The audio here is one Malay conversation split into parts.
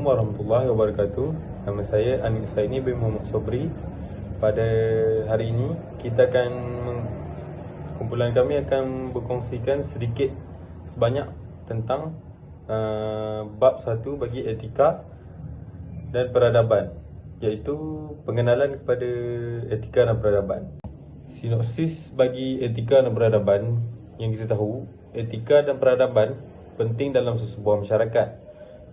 warahmatullahi wabarakatuh. Nama saya Anik Husaini bin Muhammad Sobri. Pada hari ini kumpulan kami akan berkongsikan sedikit sebanyak tentang bab 1 bagi etika dan peradaban, iaitu pengenalan kepada etika dan peradaban. Sinopsis bagi etika dan peradaban yang kita tahu, etika dan peradaban penting dalam sesebuah masyarakat.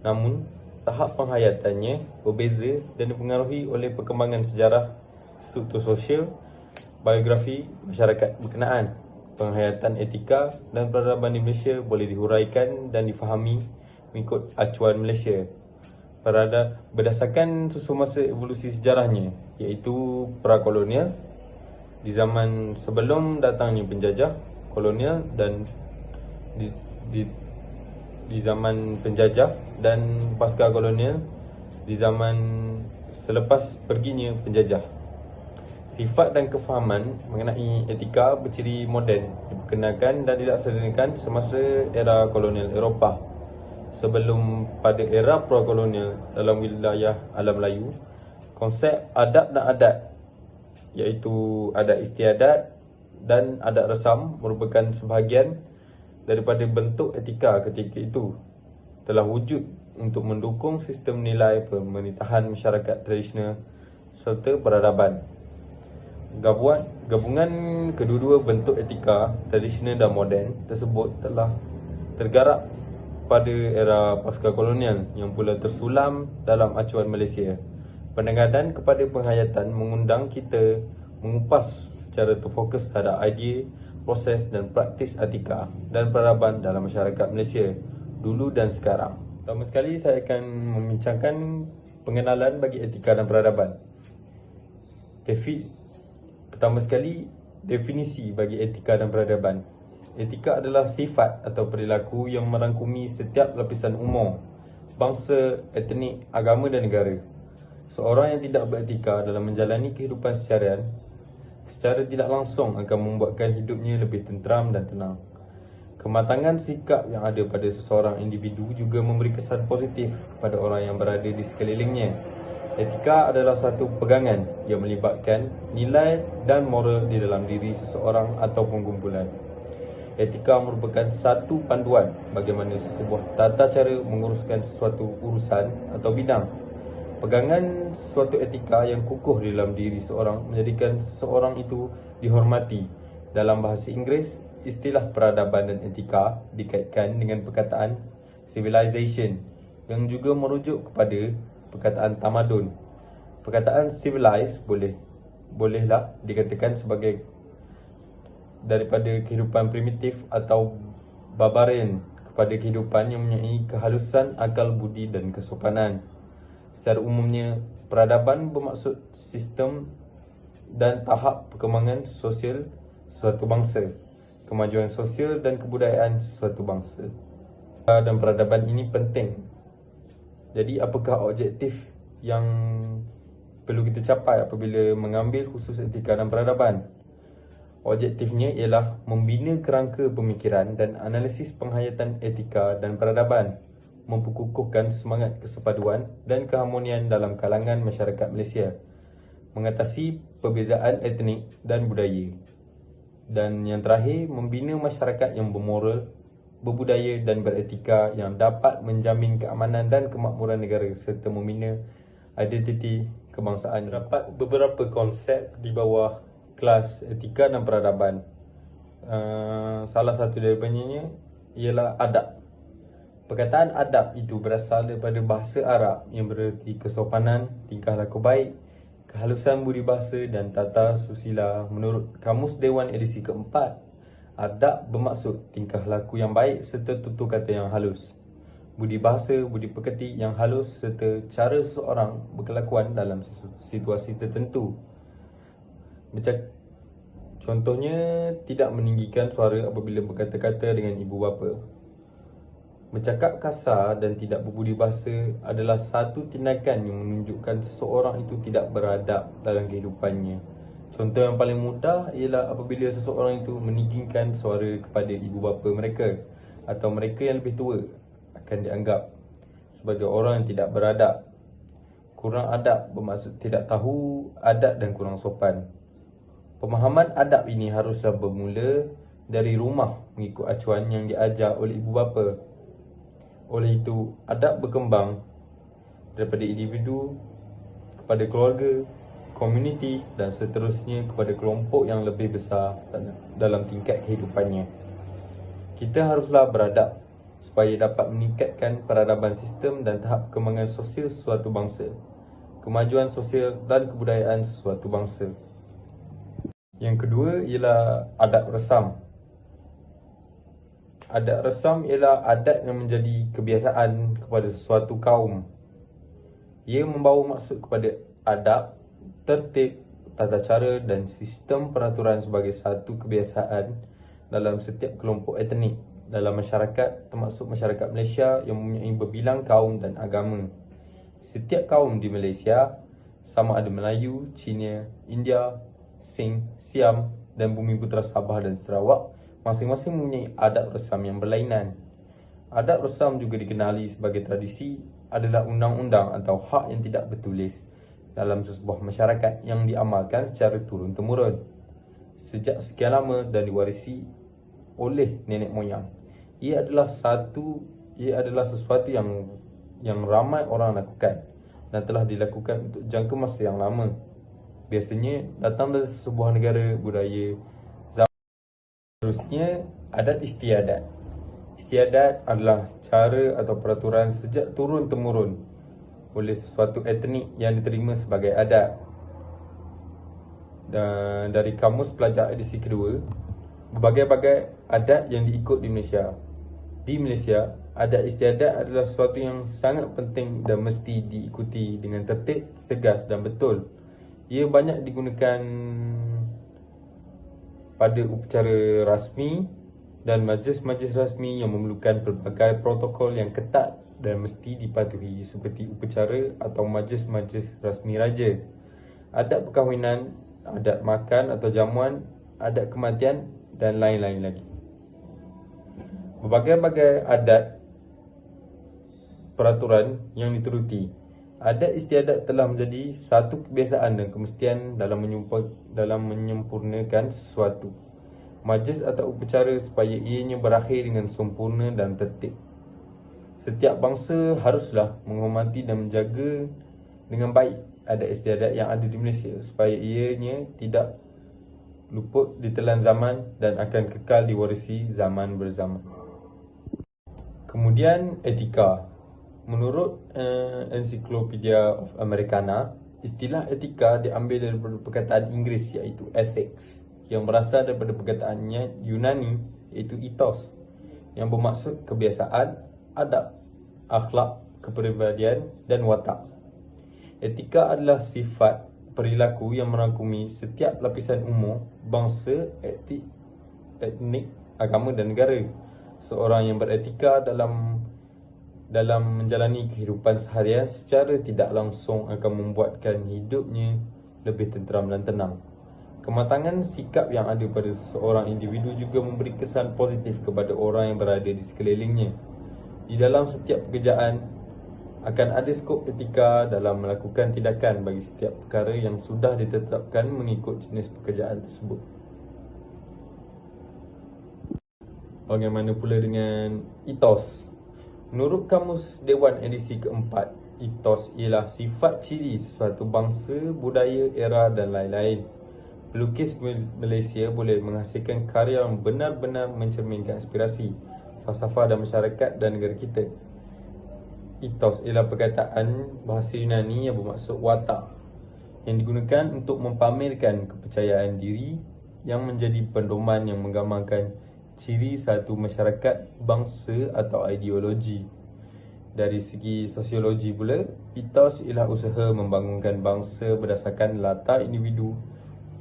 Namun, tahap penghayatannya berbeza dan dipengaruhi oleh perkembangan sejarah, struktur sosial, biografi masyarakat berkenaan. Penghayatan etika dan peradaban di Malaysia boleh dihuraikan dan difahami mengikut acuan Malaysia berdasarkan susun masa evolusi sejarahnya, iaitu prakolonial, di zaman sebelum datangnya penjajah kolonial, dan di zaman penjajah, dan pasca kolonial di zaman selepas perginya penjajah. Sifat dan kefahaman mengenai etika berciri moden diperkenalkan dan dilaksanakan semasa era kolonial Eropah. Sebelum pada era prakolonial dalam wilayah alam Melayu, konsep adab dan adat, iaitu adat istiadat dan adat resam, merupakan sebahagian daripada bentuk etika ketika itu, telah wujud untuk mendukung sistem nilai pemerintahan masyarakat tradisional serta peradaban. Gabungan kedua-dua bentuk etika tradisional dan moden tersebut telah tergarap pada era pasca kolonial yang pula tersulam dalam acuan Malaysia. Penekanan kepada penghayatan mengundang kita mengupas secara terfokus terhadap idea, proses dan praktis etika dan peradaban dalam masyarakat Malaysia dulu dan sekarang. Pertama sekali saya akan membincangkan pengenalan bagi etika dan peradaban. Pertama sekali, definisi bagi etika dan peradaban. Etika adalah sifat atau perilaku yang merangkumi setiap lapisan umur, bangsa, etnik, agama dan negara. Seorang yang tidak beretika dalam menjalani kehidupan secara tidak langsung akan membuatkan hidupnya lebih tenteram dan tenang. Kematangan sikap yang ada pada seseorang individu juga memberi kesan positif kepada orang yang berada di sekelilingnya. Etika adalah satu pegangan yang melibatkan nilai dan moral di dalam diri seseorang ataupun kumpulan. Etika merupakan satu panduan bagaimana sesebuah tata cara menguruskan sesuatu urusan atau bidang. Pegangan suatu etika yang kukuh di dalam diri seorang menjadikan seseorang itu dihormati. Dalam bahasa Inggeris, istilah peradaban dan etika dikaitkan dengan perkataan civilization yang juga merujuk kepada perkataan tamadun. Perkataan civilize bolehlah dikatakan sebagai daripada kehidupan primitif atau barbarian kepada kehidupan yang mempunyai kehalusan akal budi dan kesopanan. Secara umumnya, peradaban bermaksud sistem dan tahap perkembangan sosial suatu bangsa, kemajuan sosial dan kebudayaan suatu bangsa. Dan peradaban ini penting. Jadi, apakah objektif yang perlu kita capai apabila mengambil khusus etika dan peradaban? Objektifnya ialah membina kerangka pemikiran dan analisis penghayatan etika dan peradaban, memperkukuhkan semangat kesepaduan dan keharmonian dalam kalangan masyarakat Malaysia, mengatasi perbezaan etnik dan budaya, dan yang terakhir, membina masyarakat yang bermoral, berbudaya dan beretika yang dapat menjamin keamanan dan kemakmuran negara serta membina identiti kebangsaan. Terdapat beberapa konsep di bawah kelas etika dan peradaban. Salah satu daripadanya ialah adab. Perkataan adab itu berasal daripada bahasa Arab yang bererti kesopanan, tingkah laku baik, kehalusan budi bahasa dan tata susila. Menurut Kamus Dewan edisi keempat, adab bermaksud tingkah laku yang baik serta tutur kata yang halus, budi bahasa, budi pekerti yang halus serta cara seseorang berkelakuan dalam situasi tertentu. Contohnya, tidak meninggikan suara apabila berkata-kata dengan ibu bapa. Bercakap kasar dan tidak berbudi bahasa adalah satu tindakan yang menunjukkan seseorang itu tidak beradab dalam kehidupannya. Contoh yang paling mudah ialah apabila seseorang itu meninggikan suara kepada ibu bapa mereka atau mereka yang lebih tua, akan dianggap sebagai orang yang tidak beradab. Kurang adab bermaksud tidak tahu adab dan kurang sopan. Pemahaman adab ini haruslah bermula dari rumah mengikut acuan yang diajar oleh ibu bapa. Oleh itu, adab berkembang daripada individu kepada keluarga, komuniti dan seterusnya kepada kelompok yang lebih besar dalam tingkat kehidupannya. Kita haruslah beradab supaya dapat meningkatkan peradaban sistem dan tahap perkembangan sosial suatu bangsa, kemajuan sosial dan kebudayaan suatu bangsa. Yang kedua ialah adat resam. Adat resam ialah adat yang menjadi kebiasaan kepada sesuatu kaum. Ia membawa maksud kepada adab, tertib, tata cara dan sistem peraturan sebagai satu kebiasaan dalam setiap kelompok etnik dalam masyarakat, termasuk masyarakat Malaysia yang mempunyai berbilang kaum dan agama. Setiap kaum di Malaysia, sama ada Melayu, Cina, India, Sing, Siam dan Bumi Putera Sabah dan Sarawak, masing-masing mempunyai adat resam yang berlainan. Adat resam juga dikenali sebagai tradisi adalah undang-undang atau hak yang tidak bertulis dalam sebuah masyarakat yang diamalkan secara turun-temurun sejak sekian lama dan diwarisi oleh nenek moyang. Ia adalah sesuatu yang ramai orang lakukan dan telah dilakukan untuk jangka masa yang lama. Biasanya datang dari sebuah negara budaya. Seterusnya, adat istiadat. Istiadat adalah cara atau peraturan sejak turun-temurun oleh sesuatu etnik yang diterima sebagai adat. Dan dari Kamus Pelajar edisi kedua, berbagai-bagai adat yang diikut di Malaysia. Di Malaysia, adat istiadat adalah sesuatu yang sangat penting dan mesti diikuti dengan tertib, tegas dan betul. Ia banyak digunakan pada upacara rasmi dan majlis-majlis rasmi yang memerlukan pelbagai protokol yang ketat dan mesti dipatuhi seperti upacara atau majlis-majlis rasmi raja, adat perkahwinan, adat makan atau jamuan, adat kematian dan lain-lain lagi. Berbagai-bagai adat peraturan yang dituruti. Adat istiadat telah menjadi satu kebiasaan dan kemestian dalam menyempurnakan sesuatu majlis atau upacara supaya ianya berakhir dengan sempurna dan tertib. Setiap bangsa haruslah menghormati dan menjaga dengan baik adat istiadat yang ada di Malaysia supaya ianya tidak luput ditelan zaman dan akan kekal diwarisi zaman berzaman. Kemudian etika. Menurut Encyclopedia of Americana, istilah etika diambil daripada perkataan Inggeris iaitu ethics yang berasal daripada perkataannya Yunani iaitu ethos yang bermaksud kebiasaan, adab, akhlak, kepribadian dan watak. Etika adalah sifat perilaku yang merangkumi setiap lapisan umur, bangsa, etnik, agama dan negara. Seorang yang beretika dalam menjalani kehidupan seharian secara tidak langsung akan membuatkan hidupnya lebih tenteram dan tenang. Kematangan sikap yang ada pada seorang individu juga memberi kesan positif kepada orang yang berada di sekelilingnya. Di dalam setiap pekerjaan, akan ada skop etika dalam melakukan tindakan bagi setiap perkara yang sudah ditetapkan mengikut jenis pekerjaan tersebut. Bagaimana pula dengan ethos? Menurut Kamus Dewan edisi keempat, ethos ialah sifat ciri sesuatu bangsa, budaya, era dan lain-lain. Pelukis Malaysia boleh menghasilkan karya yang benar-benar mencerminkan aspirasi, falsafah dan masyarakat dan negara kita. Ethos ialah perkataan bahasa Yunani yang bermaksud watak, yang digunakan untuk mempamerkan kepercayaan diri yang menjadi pedoman yang menggambarkan ciri satu masyarakat, bangsa atau ideologi. Dari segi sosiologi pula, ethos ialah usaha membangunkan bangsa berdasarkan latar individu,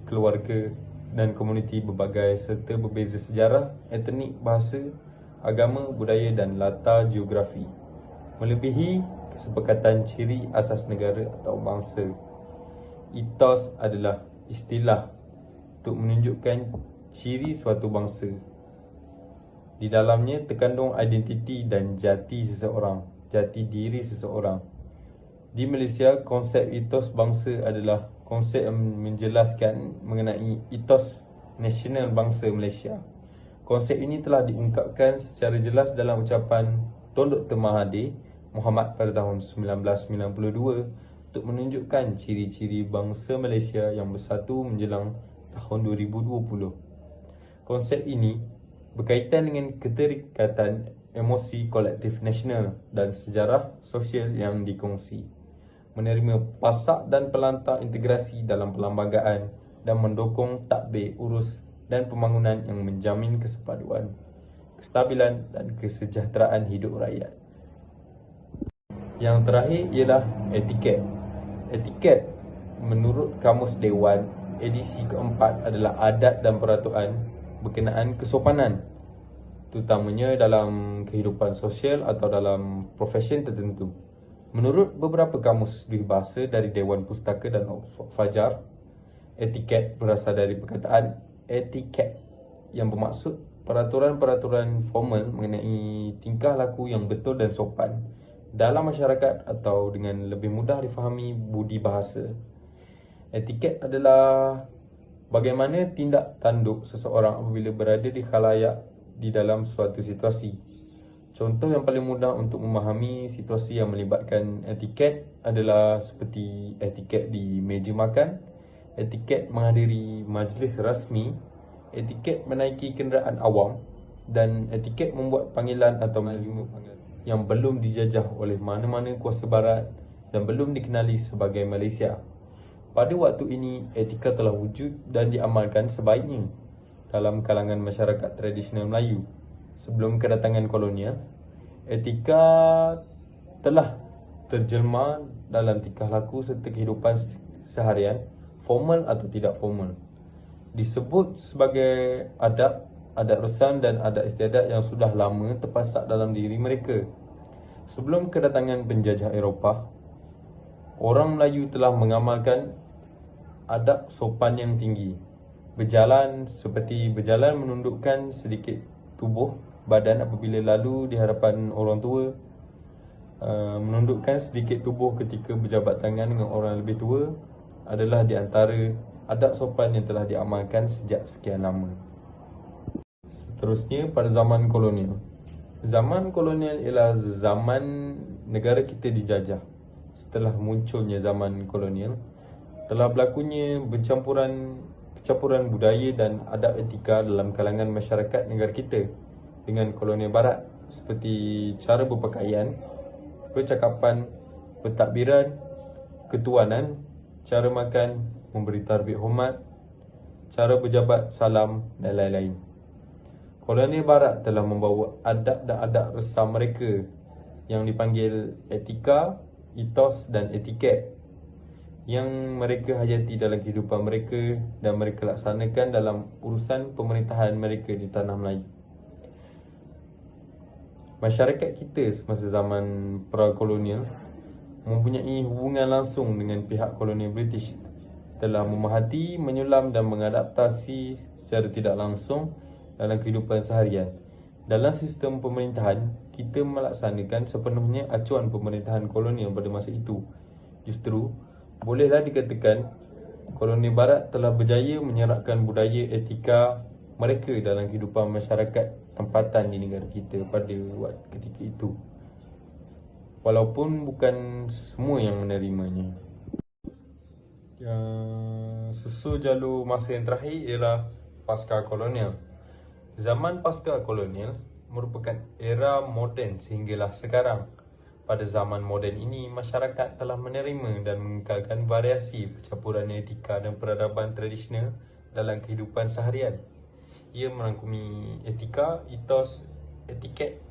keluarga dan komuniti berbagai serta berbeza sejarah, etnik, bahasa, agama, budaya dan latar geografi, melebihi kesepakatan ciri asas negara atau bangsa. Ethos adalah istilah untuk menunjukkan ciri suatu bangsa. Di dalamnya terkandung identiti dan jati seseorang. jati diri seseorang. Di Malaysia, konsep etos bangsa adalah konsep yang menjelaskan mengenai etos nasional bangsa Malaysia. Konsep ini telah diungkapkan secara jelas dalam ucapan Tun Dr. Mahathir Mohamad pada tahun 1992 untuk menunjukkan ciri-ciri bangsa Malaysia yang bersatu menjelang tahun 2020. Konsep ini berkaitan dengan keterikatan emosi kolektif nasional dan sejarah sosial yang dikongsi, menerima pasak dan pelantar integrasi dalam perlembagaan dan mendukung tadbir urus dan pembangunan yang menjamin kesepaduan, kestabilan dan kesejahteraan hidup rakyat. Yang terakhir ialah etiket. Etiket menurut Kamus Dewan edisi keempat adalah adat dan peraturan berkenaan kesopanan, terutamanya dalam kehidupan sosial atau dalam profesi tertentu. Menurut beberapa kamus bahasa dari Dewan Pustaka dan Fajar, etiket berasal dari perkataan etiket yang bermaksud peraturan-peraturan formal mengenai tingkah laku yang betul dan sopan dalam masyarakat atau dengan lebih mudah difahami budi bahasa. Etiket adalah bagaimana tindak tanduk seseorang apabila berada di khalayak di dalam suatu situasi. Contoh yang paling mudah untuk memahami situasi yang melibatkan etiket adalah seperti etiket di meja makan, etiket menghadiri majlis rasmi, etiket menaiki kenderaan awam, dan etiket membuat panggilan atau menerima panggilan yang belum dijajah oleh mana-mana kuasa barat dan belum dikenali sebagai Malaysia. Pada waktu ini, etika telah wujud dan diamalkan sebaiknya dalam kalangan masyarakat tradisional Melayu. Sebelum kedatangan kolonial, etika telah terjelma dalam tingkah laku serta kehidupan seharian, formal atau tidak formal. Disebut sebagai adat resan dan adat istiadat yang sudah lama terpasak dalam diri mereka. Sebelum kedatangan penjajah Eropah, orang Melayu telah mengamalkan adab sopan yang tinggi. Berjalan menundukkan sedikit tubuh badan apabila lalu di hadapan orang tua, menundukkan sedikit tubuh ketika berjabat tangan dengan orang lebih tua adalah di antara adab sopan yang telah diamalkan sejak sekian lama. Seterusnya, pada zaman kolonial. Zaman kolonial ialah zaman negara kita dijajah. Setelah munculnya zaman kolonial, telah berlakunya kecampuran budaya dan adab etika dalam kalangan masyarakat negara kita dengan kolonial barat, seperti cara berpakaian, percakapan, pentadbiran, ketuanan, cara makan, memberi tarbik hormat, cara berjabat, salam dan lain-lain. Kolonial barat telah membawa adab dan adab resam mereka yang dipanggil etika, etos dan etiket yang mereka hayati dalam kehidupan mereka dan mereka laksanakan dalam urusan pemerintahan mereka di tanah Melayu. Masyarakat kita semasa zaman pra-kolonial mempunyai hubungan langsung dengan pihak kolonial British, telah memerhati, menyulam dan mengadaptasi secara tidak langsung dalam kehidupan seharian. Dalam sistem pemerintahan, kita melaksanakan sepenuhnya acuan pemerintahan kolonial pada masa itu. Justru, bolehlah dikatakan kolonial barat telah berjaya menyerapkan budaya etika mereka dalam kehidupan masyarakat tempatan di negara kita pada waktu ketika itu, walaupun bukan semua yang menerimanya. Susul jalur masa yang terakhir ialah pasca kolonial. Zaman pasca kolonial merupakan era moden sehinggalah sekarang. Pada zaman moden ini, masyarakat telah menerima dan mengekalkan variasi percampuran etika dan peradaban tradisional dalam kehidupan seharian. Ia merangkumi etika, etos, etiket,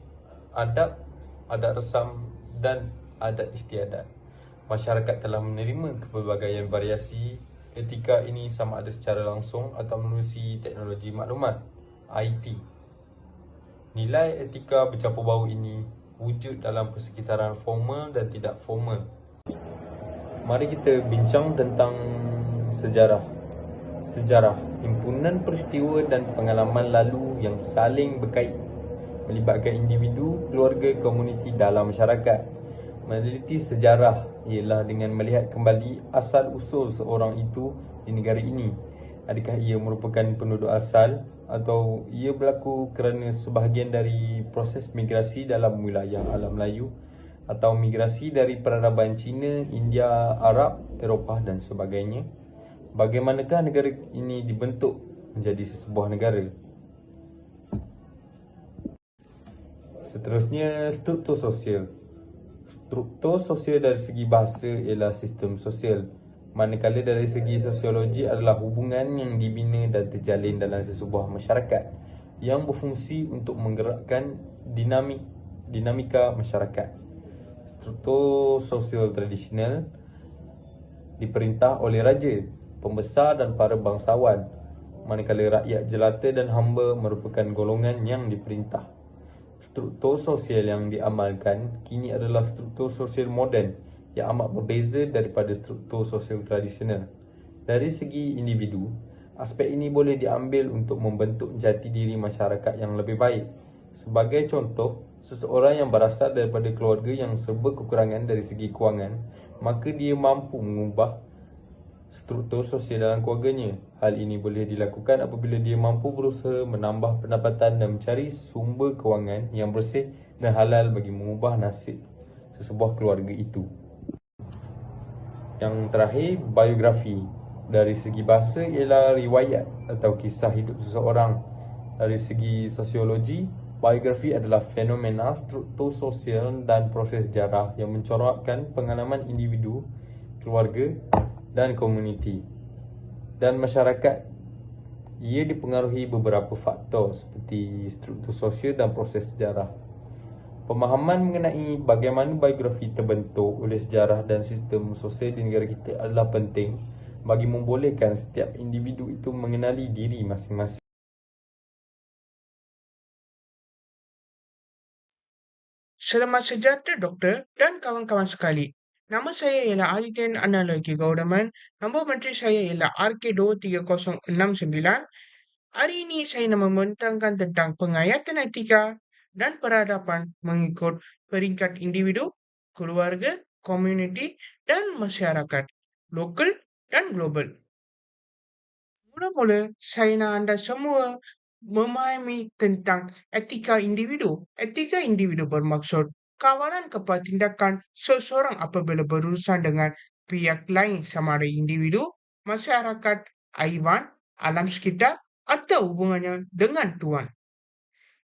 adab, adat resam dan adat istiadat. Masyarakat telah menerima kepelbagaian variasi etika ini sama ada secara langsung atau menerusi teknologi maklumat, IT. Nilai etika bercampur bau ini wujud dalam persekitaran formal dan tidak formal. Mari kita bincang tentang sejarah, himpunan peristiwa dan pengalaman lalu yang saling berkait melibatkan individu, keluarga, komuniti dalam masyarakat. Meneliti sejarah ialah dengan melihat kembali asal-usul seorang itu di negara ini. Adakah ia merupakan penduduk asal atau ia berlaku kerana sebahagian dari proses migrasi dalam wilayah alam Melayu atau migrasi dari peradaban Cina, India, Arab, Eropah dan sebagainya. Bagaimanakah negara ini dibentuk menjadi sesebuah negara? Seterusnya, struktur sosial. Struktur sosial dari segi bahasa ialah sistem sosial, manakala dari segi sosiologi adalah hubungan yang dibina dan terjalin dalam sesebuah masyarakat yang berfungsi untuk menggerakkan dinamika masyarakat. Struktur sosial tradisional diperintah oleh raja, pembesar dan para bangsawan, manakala rakyat jelata dan hamba merupakan golongan yang diperintah. Struktur sosial yang diamalkan kini adalah struktur sosial moden yang amat berbeza daripada struktur sosial tradisional. Dari segi individu, aspek ini boleh diambil untuk membentuk jati diri masyarakat yang lebih baik. Sebagai contoh, seseorang yang berasal daripada keluarga yang serba kekurangan dari segi kewangan, maka dia mampu mengubah struktur sosial dalam keluarganya. Hal ini boleh dilakukan apabila dia mampu berusaha menambah pendapatan dan mencari sumber kewangan yang bersih dan halal bagi mengubah nasib sesebuah keluarga itu. Yang terakhir, biografi. Dari segi bahasa ialah riwayat atau kisah hidup seseorang. Dari segi sosiologi, biografi adalah fenomena struktur sosial dan proses sejarah yang mencorakkan pengalaman individu, keluarga dan komuniti dan masyarakat. Ia dipengaruhi beberapa faktor seperti struktur sosial dan proses sejarah. Pemahaman mengenai bagaimana biografi terbentuk oleh sejarah dan sistem sosial di negara kita adalah penting bagi membolehkan setiap individu itu mengenali diri masing-masing. Selamat sejahtera doktor dan kawan-kawan sekali. Nama saya ialah Aliten Analogi Gaudaman. Nombor menteri saya ialah RK23069. Hari ini saya nak membentangkan tentang pengayatan etika dan peradaban mengikut peringkat individu, keluarga, komuniti dan masyarakat, lokal dan global. Mula-mula, saya nak anda semua memahami tentang etika individu. Etika individu bermaksud kawalan kepada tindakan seseorang apabila berurusan dengan pihak lain sama ada individu, masyarakat, haiwan, alam sekitar atau hubungannya dengan Tuhan.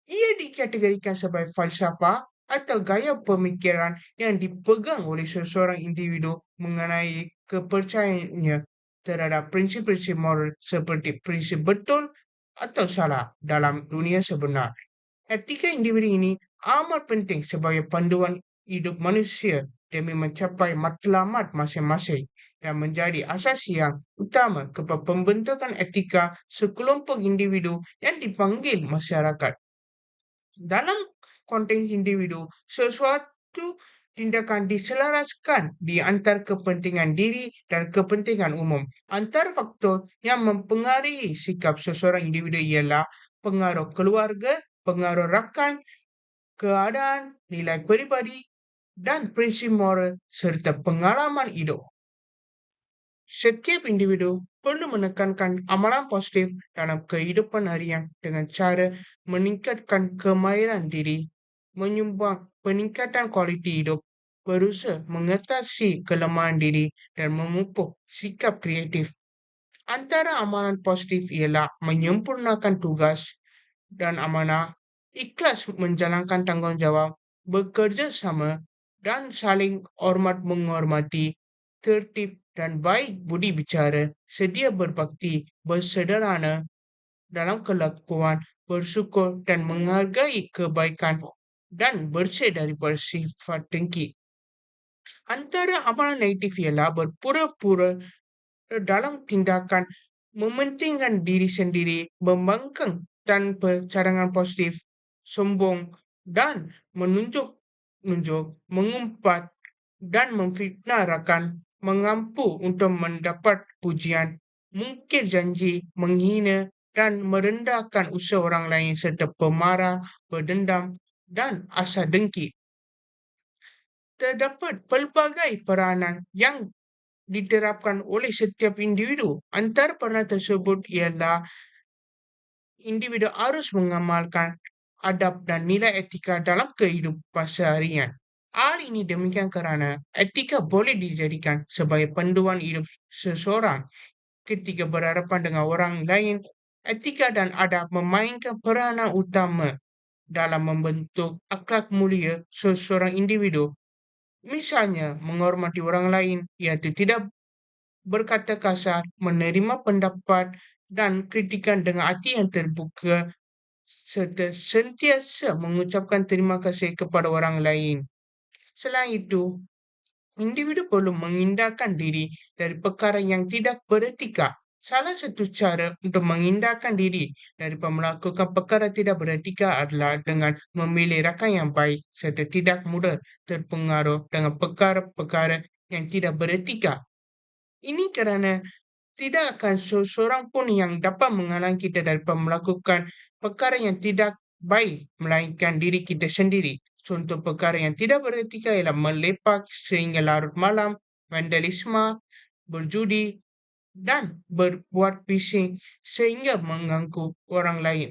Ia dikategorikan sebagai falsafah atau gaya pemikiran yang dipegang oleh seseorang individu mengenai kepercayaannya terhadap prinsip-prinsip moral seperti prinsip betul atau salah dalam dunia sebenar. Etika individu ini amat penting sebagai panduan hidup manusia demi mencapai matlamat masing-masing dan menjadi asas yang utama kepada pembentukan etika sekelompok individu yang dipanggil masyarakat. Dalam konteks individu, sesuatu tindakan diselaraskan di antara kepentingan diri dan kepentingan umum. Antara faktor yang mempengaruhi sikap seseorang individu ialah pengaruh keluarga, pengaruh rakan, keadaan, nilai peribadi, dan prinsip moral serta pengalaman hidup. Setiap individu perlu menekankan amalan positif dalam kehidupan harian dengan cara meningkatkan kemahiran diri, menyumbang peningkatan kualiti hidup, berusaha mengatasi kelemahan diri, dan memupuk sikap kreatif. Antara amalan positif ialah menyempurnakan tugas dan amanah, ikhlas menjalankan tanggungjawab, bekerja sama, dan saling hormat menghormati, tertib dan baik budi bicara, sedia berbakti, bersederhana dalam kelakuan, bersyukur dan menghargai kebaikan, dan bersih daripada sifat dengki. Antara amalan negatif ialah berpura-pura dalam tindakan mementingkan diri sendiri, membangkang tanpa cadangan positif, sombong, dan menunjuk-nunjuk, mengumpat, dan memfitnah rakan, mengampu untuk mendapat pujian, mungkir janji, menghina, dan merendahkan usaha orang lain serta pemarah, berdendam, dan asa dengki. Terdapat pelbagai peranan yang diterapkan oleh setiap individu. Antara peranan tersebut ialah individu harus mengamalkan adab dan nilai etika dalam kehidupan seharian. Hal ini demikian kerana etika boleh dijadikan sebagai panduan hidup seseorang ketika berhadapan dengan orang lain. Etika dan adab memainkan peranan utama dalam membentuk akhlak mulia seseorang individu. Misalnya, menghormati orang lain, iaitu tidak berkata kasar, menerima pendapat dan kritikan dengan hati yang terbuka, serta sentiasa mengucapkan terima kasih kepada orang lain. Selain itu, individu perlu menghindarkan diri dari perkara yang tidak beretika. Salah satu cara untuk menghindarkan diri dari melakukan perkara tidak beretika adalah dengan memilih rakan yang baik serta tidak mudah terpengaruh dengan perkara-perkara yang tidak beretika. Ini kerana tidak akan seseorang pun yang dapat menghalang kita daripada melakukan perkara yang tidak baik, melainkan diri kita sendiri. Contoh perkara yang tidak beretika ialah melepak sehingga larut malam, vandalisme, berjudi, dan berbuat bising sehingga mengganggu orang lain.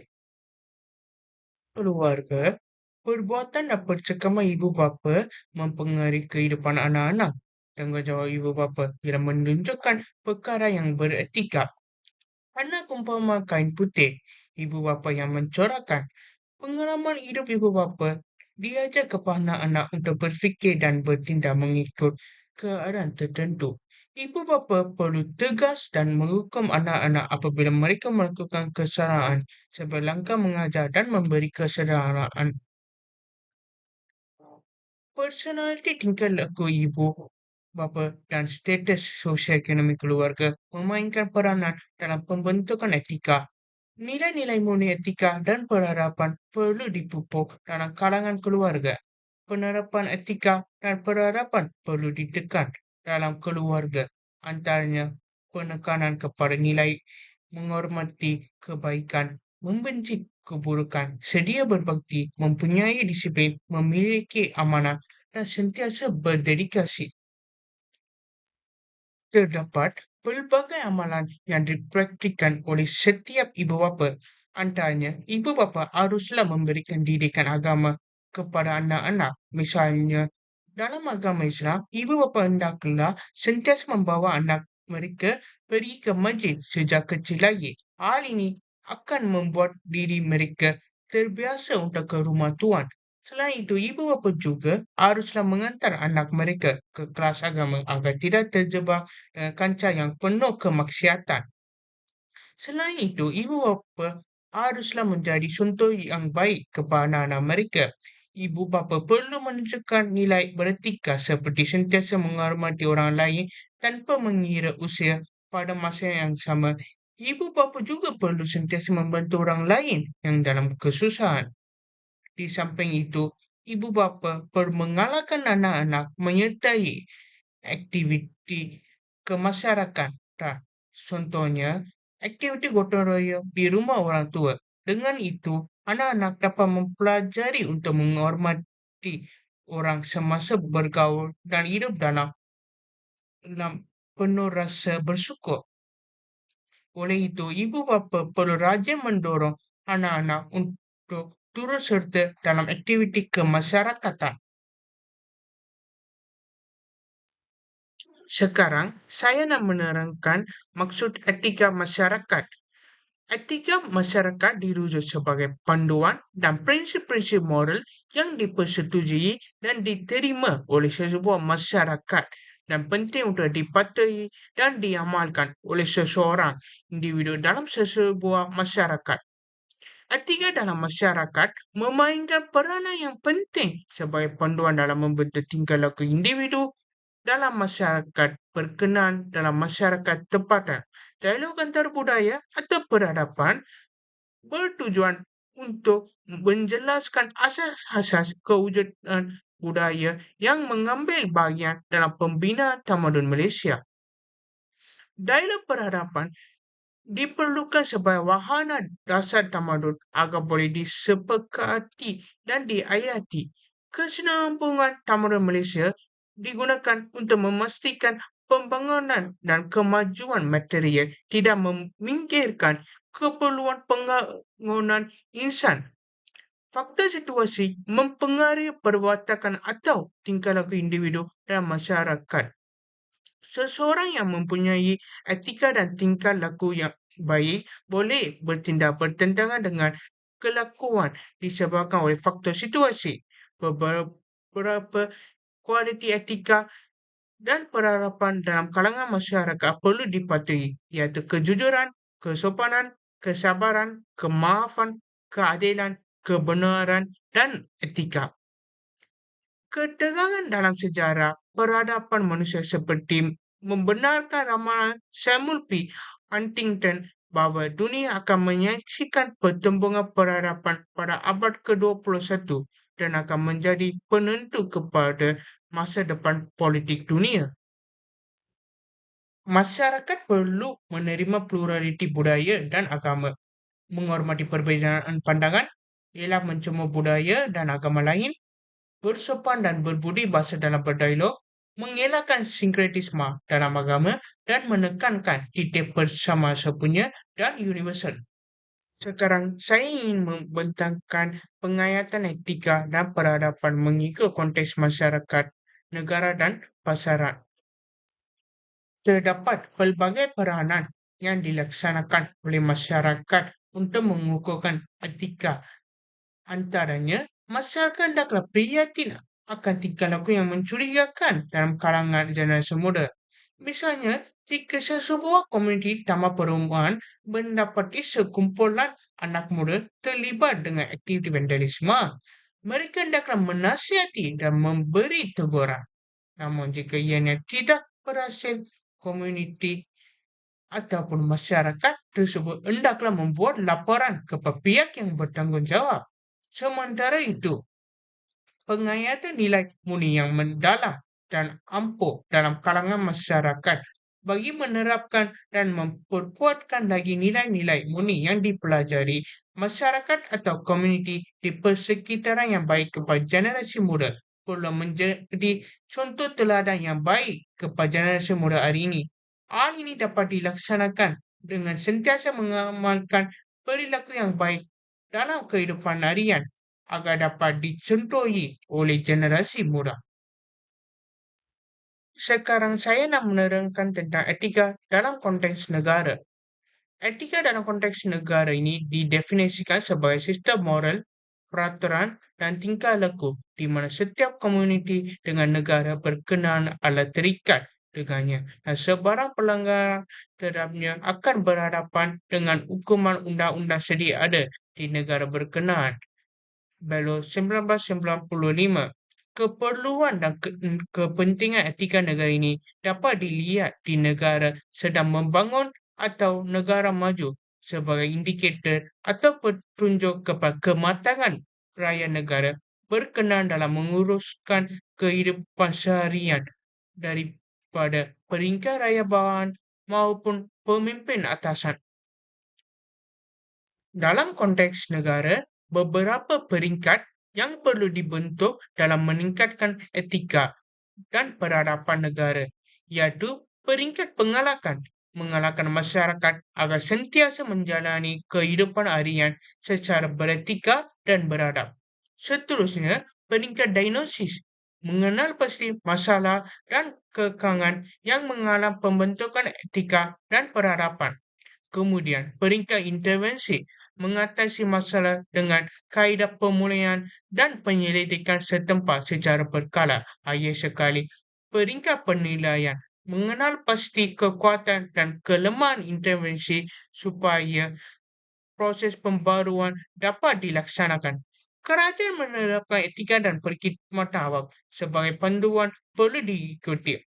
Keluarga, perbuatan dan percakapan ibu bapa mempengaruhi kehidupan anak-anak. Tanggungjawab ibu bapa ialah menunjukkan perkara yang beretika. Anak umpama kain putih, ibu bapa yang mencorakkan. Pengalaman hidup ibu bapa diajar kepada anak-anak untuk berfikir dan bertindak mengikut keadaan tertentu. Ibu bapa perlu tegas dan menghukum anak-anak apabila mereka melakukan kesalahan sebagai langkah mengajar dan memberi kesedaraan. Personaliti tingkah laku ibu bapa dan status sosioekonomi keluarga memainkan peranan dalam pembentukan etika. Nilai-nilai murni etika dan peradaban perlu dipupuk dalam kalangan keluarga. Penerapan etika dan peradaban perlu ditekan dalam keluarga. Antaranya penekanan kepada nilai menghormati kebaikan, membenci keburukan, sedia berbakti, mempunyai disiplin, memiliki amanah, dan sentiasa berdedikasi. Terdapat pelbagai amalan yang dipraktikkan oleh setiap ibu bapa. Antaranya, ibu bapa haruslah memberikan didikan agama kepada anak-anak. Misalnya, dalam agama Islam, ibu bapa hendaklah sentiasa membawa anak mereka pergi ke masjid sejak kecil lagi. Hal ini akan membuat diri mereka terbiasa untuk ke rumah Tuhan. Selain itu, ibu bapa juga haruslah mengantar anak mereka ke kelas agama agar tidak terjebak dengan kancah yang penuh kemaksiatan. Selain itu, ibu bapa haruslah menjadi contoh yang baik kepada anak-anak mereka. Ibu bapa perlu menunjukkan nilai beretika seperti sentiasa menghormati orang lain tanpa mengira usia. Pada masa yang sama, ibu bapa juga perlu sentiasa membantu orang lain yang dalam kesusahan. Di samping itu, ibu bapa perlu mengalahkan anak-anak menyertai aktiviti kemasyarakatan. Contohnya, aktiviti gotong royong di rumah orang tua. Dengan itu, anak-anak dapat mempelajari untuk menghormati orang semasa bergaul dan hidup dalam penuh rasa bersyukur. Oleh itu, ibu bapa perlu rajin mendorong anak-anak untuk turut serta dalam aktiviti kemasyarakatan. Sekarang, saya nak menerangkan maksud etika masyarakat. Etika masyarakat dirujuk sebagai panduan dan prinsip-prinsip moral yang dipersetujui dan diterima oleh sesebuah masyarakat dan penting untuk dipatuhi dan diamalkan oleh seseorang individu dalam sesebuah masyarakat. Etika dalam masyarakat memainkan peranan yang penting sebagai panduan dalam membentuk tingkah laku individu dalam masyarakat berkenan dalam masyarakat tempatan. Dialog antar budaya atau peradaban bertujuan untuk menjelaskan asas-asas kewujudan budaya yang mengambil bagian dalam pembinaan tamadun Malaysia. Dialog peradaban diperlukan sebagai wahana dasar tamadun agar boleh disepakati dan diayati. Kesinambungan tamadun Malaysia digunakan untuk memastikan pembangunan dan kemajuan material tidak meminggirkan keperluan pembangunan insan. Faktor situasi mempengaruhi perwatakan atau tingkah laku individu dan masyarakat. Seseorang yang mempunyai etika dan tingkah laku yang baik boleh bertindak bertentangan dengan kelakuan disebabkan oleh faktor situasi. Beberapa kualiti etika dan perharapan dalam kalangan masyarakat perlu dipatuhi, iaitu kejujuran, kesopanan, kesabaran, kemaafan, keadilan, kebenaran, dan etika. Ketegangan dalam sejarah peradaban manusia seperti membenarkan ramalan Samuel P. Huntington bahawa dunia akan menyaksikan perkembangan peradaban pada abad ke-21 dan akan menjadi penentu kepada masa depan politik dunia. Masyarakat perlu menerima pluraliti budaya dan agama, menghormati perbezaan pandangan, ialah mencemooh budaya dan agama lain, bersopan dan berbudi bahasa dalam berdialog, mengelakkan sinkretisme dalam agama, dan menekankan titik bersama sepunya dan universal. Sekarang saya ingin membentangkan pengayatan etika dan peradaban mengikut konteks masyarakat, negara, dan pasaran. Terdapat pelbagai peranan yang dilaksanakan oleh masyarakat untuk mengukuhkan etika. Antaranya, masyarakat hendaklah prihatin akan tingkah laku yang mencurigakan dalam kalangan generasi muda. Misalnya, jika sesebuah komuniti taman perumahan mendapati sekumpulan anak muda terlibat dengan aktiviti vandalisme, mereka hendaklah menasihati dan memberi teguran. Namun jika ianya tidak berhasil, komuniti ataupun masyarakat tersebut hendaklah membuat laporan kepada pihak yang bertanggungjawab. Sementara itu, pengayatan nilai murni yang mendalam dan ampuh dalam kalangan masyarakat bagi menerapkan dan memperkuatkan lagi nilai-nilai murni yang dipelajari masyarakat atau komuniti di persekitaran yang baik kepada generasi muda perlu menjadi contoh teladan yang baik kepada generasi muda hari ini. Hal ini dapat dilaksanakan dengan sentiasa mengamalkan perilaku yang baik dalam kehidupan harian agar dapat dicontohi oleh generasi muda. Sekarang saya nak menerangkan tentang etika dalam konteks negara. Etika dalam konteks negara ini didefinisikan sebagai sistem moral, peraturan, dan tingkah laku di mana setiap komuniti dengan negara berkenaan adalah terikat dengannya dan sebarang pelanggaran terhadapnya akan berhadapan dengan hukuman undang-undang sedia ada di negara berkenaan. Belo 1995. Keperluan dan kepentingan etika negara ini dapat dilihat di negara sedang membangun atau negara maju sebagai indikator atau petunjuk kepada kematangan raya negara berkenaan dalam menguruskan kehidupan seharian daripada peringkat raya bawahan maupun pemimpin atasan. Dalam konteks negara, beberapa peringkat yang perlu dibentuk dalam meningkatkan etika dan peradaban negara, iaitu peringkat mengalahkan masyarakat agar sentiasa menjalani kehidupan harian secara beretika dan beradab. Seterusnya, peringkat diagnosis, mengenal pasti masalah dan kekangan yang mengalami pembentukan etika dan peradaban. Kemudian, peringkat intervensi mengatasi masalah dengan kaedah pemulihan dan penyelidikan setempat secara berkala. Ayat sekali, peringkat penilaian mengenal pasti kekuatan dan kelemahan intervensi supaya proses pembaruan dapat dilaksanakan. Kerajaan menerapkan etika dan perkhidmatan awam sebagai panduan perlu diikuti.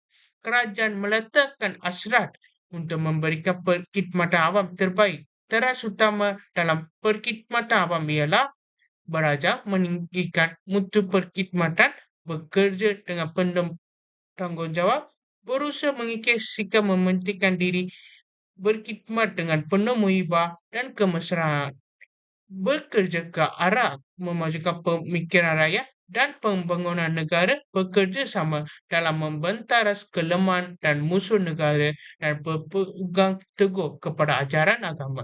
Kerajaan meletakkan hasrat untuk memberikan perkhidmatan awam terbaik. Teras utama dalam perkhidmatan awam ialah beraja meninggikan mutu perkhidmatan, bekerja dengan penuh tanggungjawab, berusaha mengikis sikap mementingkan diri berkhidmat dengan penuh muhibah dan kemesraan, bekerja ke arah memajukan pemikiran rakyat dan pembangunan negara, bekerja sama dalam membentaras kelemahan dan musuh negara, dan berpegang teguh kepada ajaran agama.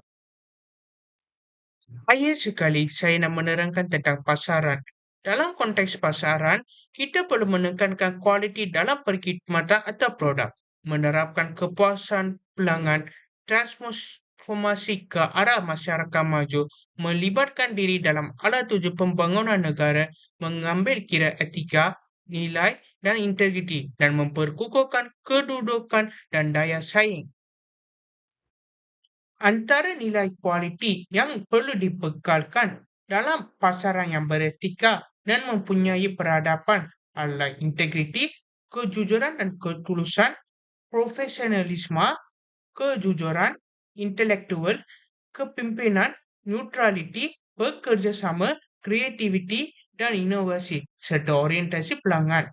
Akhir sekali, saya nak menerangkan tentang pasaran. Dalam konteks pasaran, kita perlu menekankan kualiti dalam perkhidmatan atau produk, menerapkan kepuasan pelanggan, transformasi ke arah masyarakat maju, melibatkan diri dalam ala tuju pembangunan negara, mengambil kira etika, nilai, dan integriti, dan memperkukuhkan kedudukan dan daya saing. Antara nilai kualiti yang perlu dibekalkan dalam pasaran yang beretika dan mempunyai peradaban adalah integriti, kejujuran dan ketulusan, profesionalisme, kejujuran, intelektual, kepimpinan, neutraliti, bekerjasama, kreativiti, dan inovasi, serta orientasi pelanggan.